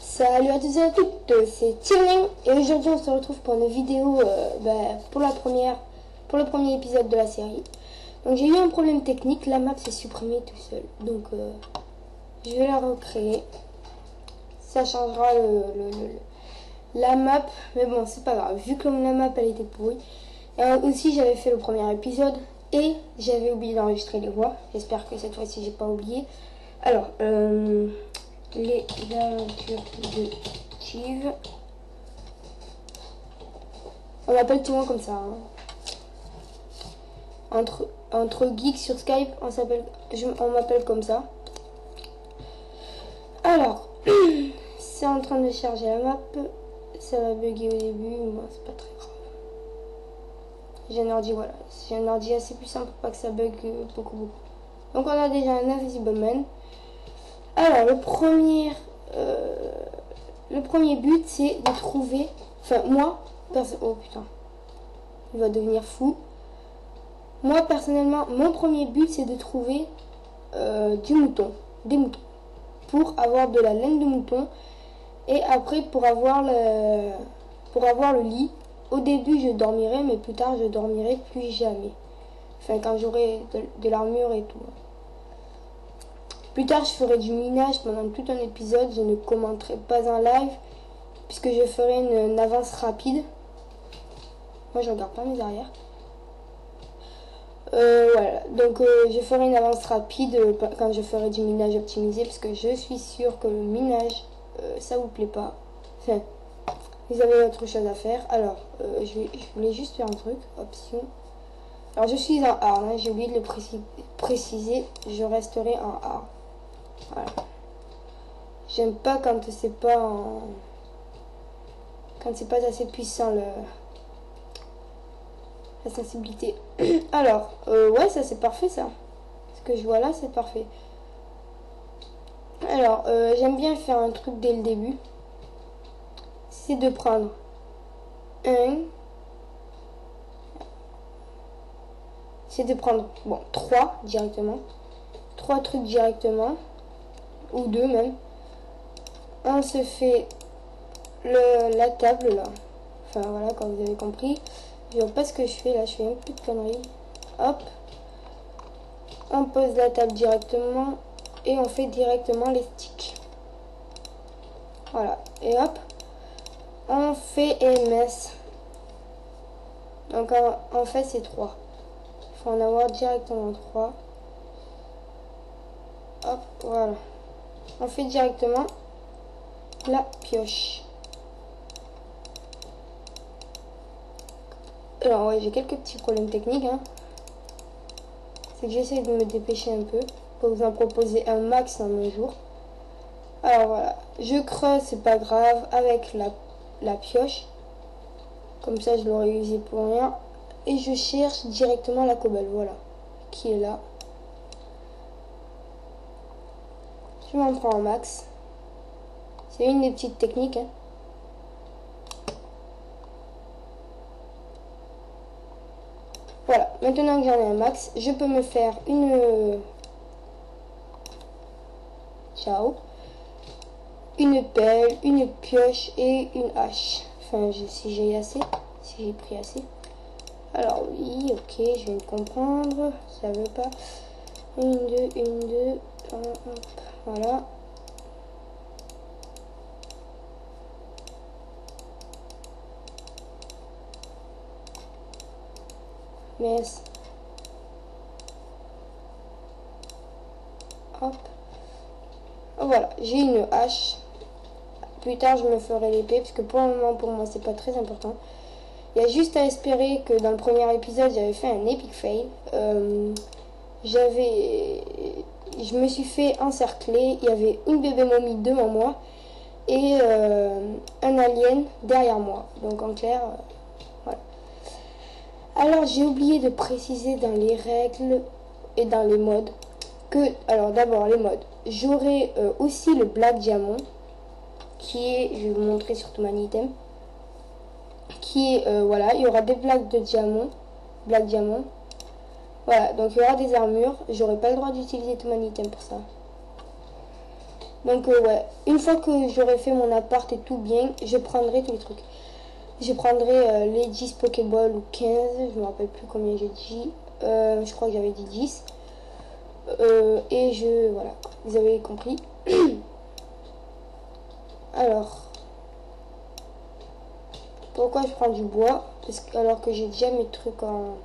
Salut à tous et à toutes, c'est Thierry et aujourd'hui on se retrouve pour une vidéo pour le premier épisode de la série. Donc j'ai eu un problème technique, la map s'est supprimée tout seul, donc je vais la recréer. Ça changera la map, mais bon c'est pas grave, vu que la map elle était pourrie. Et aussi j'avais fait le premier épisode et j'avais oublié d'enregistrer les voix, j'espère que cette fois-ci j'ai pas oublié. Alors les aventures de Steve. On m'appelle tout le monde comme ça. Hein. Entre geeks sur Skype, on m'appelle comme ça. Alors, c'est en train de charger la map. Ça va bugger au début, moi c'est pas très grave. J'ai un ordi, voilà. J'ai un ordi assez puissant pour pas que ça bug beaucoup. Donc on a déjà un Invisible Man. Alors le premier but c'est de trouver, enfin moi oh putain, il va devenir fou. Moi personnellement mon premier but c'est de trouver des moutons pour avoir de la laine de mouton et après pour avoir le lit. Au début je dormirai mais plus tard je dormirai plus jamais, enfin quand j'aurai de l'armure et tout. Plus tard, je ferai du minage pendant tout un épisode. Je ne commenterai pas un live puisque je ferai une avance rapide. Moi, je regarde pas mes arrières. Voilà. Donc, je ferai une avance rapide quand je ferai du minage optimisé parce que je suis sûre que le minage, ça vous plaît pas. Enfin, vous avez autre chose à faire. Alors, je voulais juste faire un truc. Option. Alors, je suis en A. Hein, j'ai oublié de le préciser. Je resterai en A. Voilà. J'aime pas quand c'est pas assez puissant la sensibilité. Alors ouais, ça c'est parfait ça. Ce que je vois là c'est parfait. Alors j'aime bien faire un truc dès le début. C'est de prendre trois directement. 3 trucs directement. Ou 2 même. On se fait la table là. Enfin voilà, comme vous avez compris. Je vois pas ce que je fais là, je fais un peu de conneries. Hop. On pose la table directement et on fait directement les sticks. Voilà. Et hop. On fait MS. Donc en fait c'est 3. Il faut en avoir directement 3. Hop, voilà. On fait directement la pioche. Alors ouais, j'ai quelques petits problèmes techniques. Hein. C'est que j'essaie de me dépêcher un peu pour vous en proposer un max en un jour. Alors voilà, je creuse, c'est pas grave, avec la pioche. Comme ça, je l'aurais usé pour rien. Et je cherche directement la cobble, voilà, qui est là. Je m'en prends un max. C'est une des petites techniques. Hein. Voilà, maintenant que j'en ai un max, je peux me faire une... Ciao. Une pelle, une pioche et une hache. Enfin, si j'ai assez. Si j'ai pris assez. Alors oui, ok, je viens de comprendre. Ça veut pas. Une, deux. Hop, voilà. Yes. Hop. Voilà, j'ai une hache. Plus tard, je me ferai l'épée, parce que pour le moment, pour moi, c'est pas très important. Il y a juste à espérer que dans le premier épisode, j'avais fait un epic fail. Je me suis fait encercler. Il y avait une bébé momie devant moi et un alien derrière moi. Donc en clair, voilà. Alors j'ai oublié de préciser dans les règles et dans les modes que, alors d'abord les modes, j'aurai aussi le Black Diamond. qui est, je vais vous montrer sur tout mon item, qui est, voilà, il y aura des plaques de diamant, black diamant. Voilà, donc il y aura des armures. J'aurai pas le droit d'utiliser tout mon item pour ça. Donc ouais, une fois que j'aurai fait mon appart et tout bien, je prendrai tous les trucs. Je prendrai les 10 Pokéball ou 15, je me rappelle plus combien j'ai dit. Je crois que j'avais dit 10. Et voilà, vous avez compris. Alors, pourquoi je prends du bois? Alors que j'ai déjà mes trucs en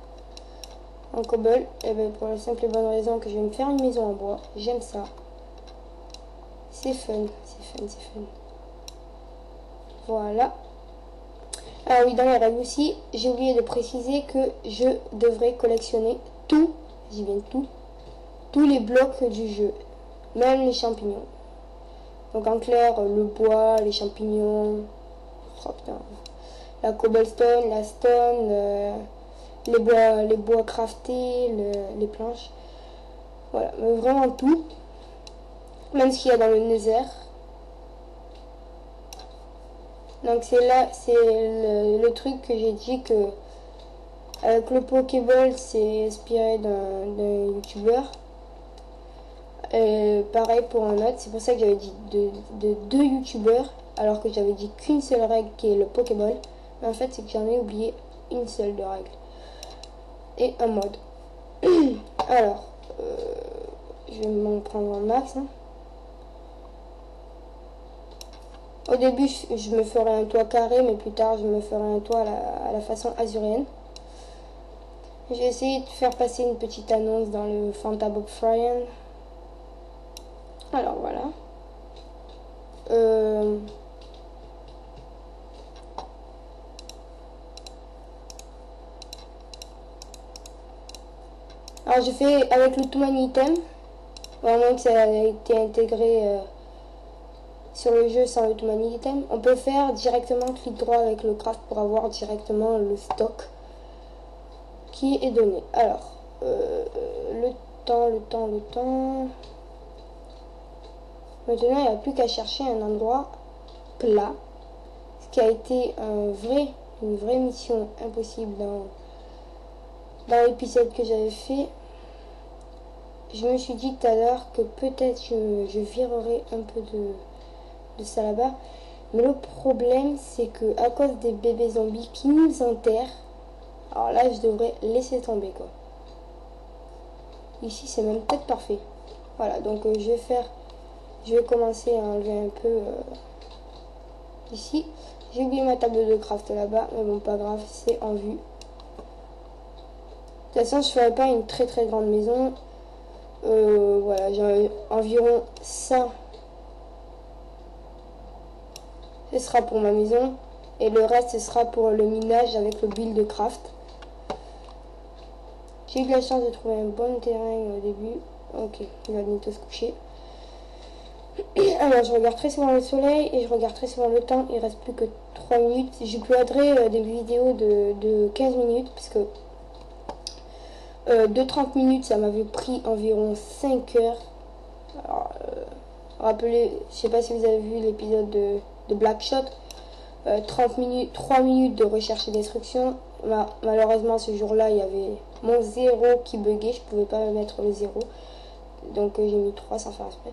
cobble. Et bien pour la simple et bonne raison que je vais me faire une maison en bois. J'aime ça. C'est fun, c'est fun, c'est fun. Voilà. Ah oui, dans les règles aussi, j'ai oublié de préciser que je devrais collectionner tout, j'y viens tous les blocs du jeu, même les champignons. Donc en clair, le bois, les champignons, oh putain, la cobblestone, la stone, les bois craftés, les planches. Voilà, mais vraiment tout. Même ce qu'il y a dans le Nether. Donc c'est là, c'est le truc que j'ai dit que avec le Pokéball, c'est inspiré d'un youtubeur. Pareil pour un autre, c'est pour ça que j'avais dit de deux youtubeurs, alors que j'avais dit qu'une seule règle qui est le Pokéball. Mais en fait, c'est que j'en ai oublié une seule de règle. Et un mode. Alors, je vais m'en prendre un max. Hein. Au début, je me ferai un toit carré, mais plus tard, je me ferai un toit à la façon azurienne. J'ai essayé de faire passer une petite annonce dans le Fantabob Fryan. Alors, voilà. Alors, j'ai fait avec le tout item. Vraiment que ça a été intégré... sur le jeu sans le tout item, on peut faire directement clic droit avec le craft pour avoir directement le stock qui est donné. Alors, le temps. Maintenant, il n'y a plus qu'à chercher un endroit plat, ce qui a été une vraie mission impossible dans l'épisode que j'avais fait. Je me suis dit tout à l'heure que peut-être je virerai un peu de ça là-bas, mais le problème c'est que à cause des bébés zombies qui nous enterrent, alors là je devrais laisser tomber quoi. Ici c'est même peut-être parfait. Voilà, donc je vais commencer à enlever un peu ici. J'ai oublié ma table de craft là-bas, mais bon pas grave, c'est en vue. De toute façon je ferai pas une très très grande maison. Voilà, j'ai environ ça. Ce sera pour ma maison et le reste ce sera pour le minage avec le build craft. J'ai eu de la chance de trouver un bon terrain au début. Ok, il va bientôt se coucher. Alors je regarde très souvent le soleil et je regarde très souvent le temps. Il reste plus que 3 minutes. J'uploaderai des vidéos de 15 minutes parce que de 30 minutes ça m'avait pris environ 5 heures. Alors, rappelez, je sais pas si vous avez vu l'épisode de Blackshot, 30 minutes, 3 minutes de recherche et destruction. Malheureusement ce jour-là il y avait mon 0 qui buguait, je pouvais pas mettre le 0, donc j'ai mis 3 sans faire exprès.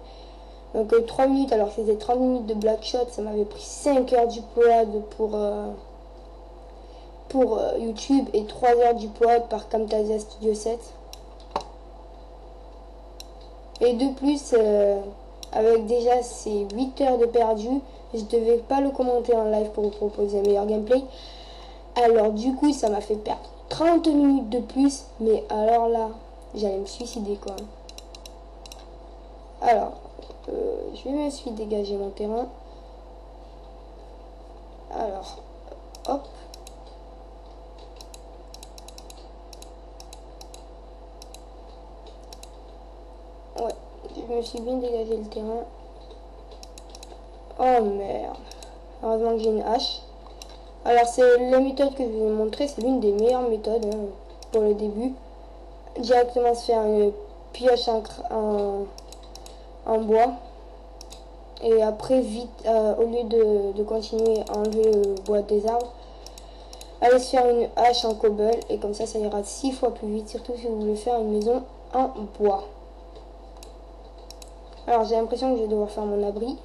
Donc 3 minutes alors que c'était 30 minutes de Blackshot, ça m'avait pris 5 heures d'upload pour YouTube et 3 heures d'upload par Camtasia Studio 7. Et de plus, avec déjà ces 8 heures de perdu, je devais pas le commenter en live pour vous proposer un meilleur gameplay. Alors du coup, ça m'a fait perdre 30 minutes de plus. Mais alors là, j'allais me suicider quoi. Alors, je vais me suis dégagé mon terrain. Alors, hop. Ouais, je me suis bien dégagé le terrain. Oh merde. Heureusement que j'ai une hache. Alors c'est la méthode que je vais vous montrer, c'est l'une des meilleures méthodes hein, pour le début. Directement se faire une pioche en bois. Et après, vite, au lieu de continuer à enlever le bois des arbres, allez se faire une hache en cobble. Et comme ça ira 6 fois plus vite. Surtout si vous voulez faire une maison en bois. Alors, j'ai l'impression que je vais devoir faire mon abri.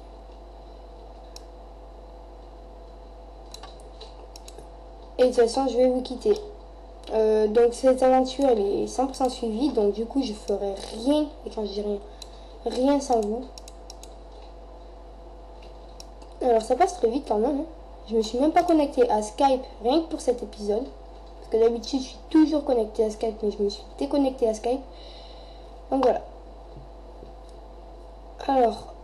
Et de toute façon, je vais vous quitter. Donc, cette aventure, elle est 100% suivie. Donc, du coup, je ferai rien. Et quand je dis rien, rien sans vous. Alors, ça passe très vite quand même. Hein. Je me suis même pas connectée à Skype, rien que pour cet épisode. Parce que d'habitude, je suis toujours connectée à Skype, mais je me suis déconnectée à Skype. Donc, voilà. Alors,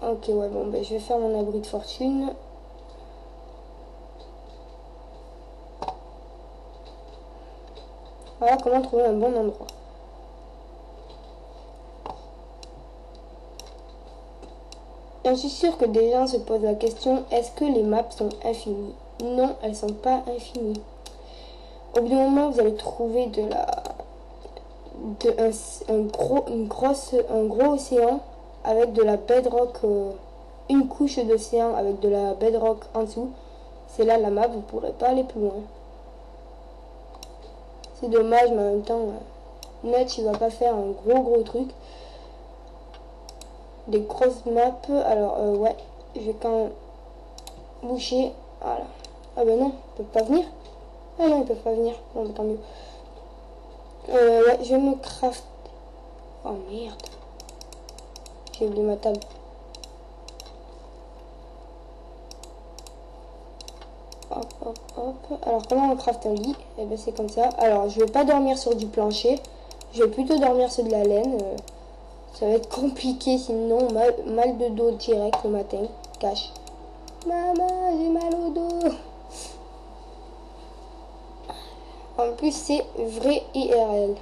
ok, ouais, bon, ben, je vais faire mon abri de fortune. Voilà comment trouver un bon endroit. Et je suis sûre que des gens se posent la question, est-ce que les maps sont infinies? Non, elles sont pas infinies. Au bout d'un moment, vous allez trouver un gros océan avec de la bedrock, une couche d'océan avec de la bedrock en dessous. C'est là la map, vous pourrez pas aller plus loin. C'est dommage, mais en même temps, Net, il va pas faire un gros truc. Des grosses maps. Alors, ouais, je vais quand même boucher. Voilà. Ah ben non, ils peuvent pas venir. Ah non, ils peuvent pas venir. Bon, bah, tant mieux. Ouais, je vais me craft. Oh merde. J'ai oublié ma table. Hop. Alors, comment on craft un lit? Eh ben, c'est comme ça. Alors, je vais pas dormir sur du plancher. Je vais plutôt dormir sur de la laine. Ça va être compliqué sinon. Mal de dos direct le matin. Cache. Maman, j'ai mal au dos. En plus, c'est vrai IRL.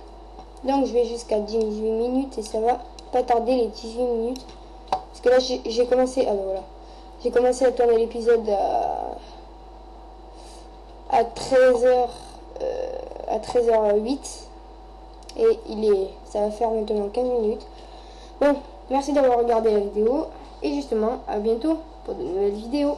Donc, je vais jusqu'à 18 minutes et ça va pas tarder les 18 minutes. Parce que là, j'ai commencé... Ah ben voilà. J'ai commencé à tourner l'épisode à 13h... à 13h08. Et ça va faire maintenant 15 minutes. Bon, merci d'avoir regardé la vidéo. Et justement, à bientôt pour de nouvelles vidéos.